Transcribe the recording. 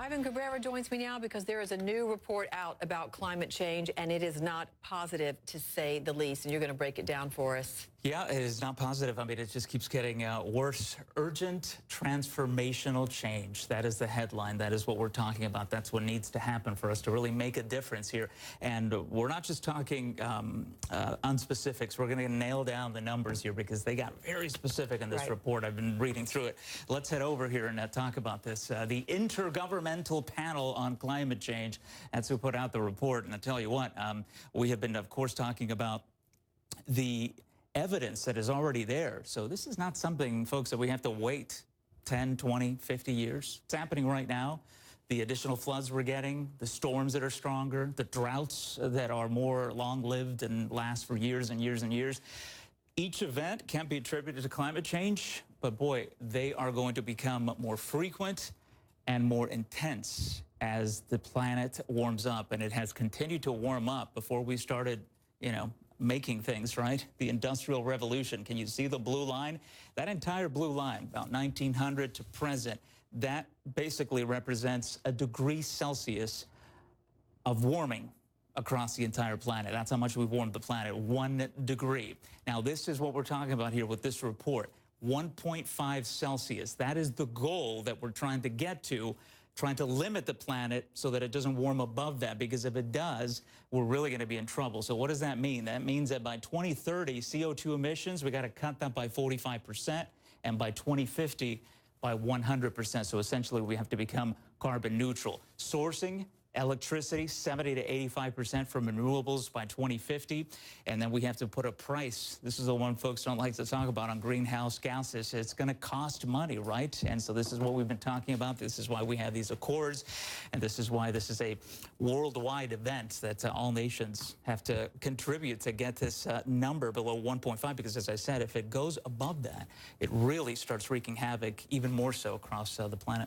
Ivan Cabrera joins me now because there is a new report out about climate change, and it is not positive, to say the least. And you're going to break it down for us. Yeah, it is not positive. I mean, it just keeps getting worse. Urgent transformational change. That is the headline. That is what we're talking about. That's what needs to happen for us to really make a difference here. And we're not just talking unspecifics. We're going to nail down the numbers here because they got very specific in this report. I've been reading through it. Let's head over here and talk about this. The Intergovernmental Panel on Climate Change, that's who put out the report. And I tell you what, we have been, of course, talking about the evidence that is already there. So this is not something, folks, that we have to wait 10, 20, 50 years. It's happening right now. The additional floods we're getting, the storms that are stronger, the droughts that are more long-lived and last for years and years and years. Each event can't be attributed to climate change, but boy, they are going to become more frequent and more intense as the planet warms up. And it has continued to warm up before we started, making things, right? The Industrial Revolution. Can you see the blue line? That entire blue line, about 1900 to present, that basically represents a degree Celsius of warming across the entire planet. That's how much we've warmed the planet, 1 degree. Now, this is what we're talking about here with this report, 1.5 Celsius. That is the goal that we're trying to get to, trying to limit the planet so that it doesn't warm above that, because if it does, we're really going to be in trouble. So what does that mean? That means that by 2030, CO2 emissions, we got to cut that by 45%, and by 2050, by 100%. So essentially, we have to become carbon neutral. Sourcing electricity, 70 to 85% from renewables by 2050. And then we have to put a price. This is the one folks don't like to talk about on greenhouse gases. It's going to cost money, right? And so this is what we've been talking about. This is why we have these accords. And this is why this is a worldwide event that all nations have to contribute to get this number below 1.5. Because as I said, if it goes above that, it really starts wreaking havoc even more so across the planet.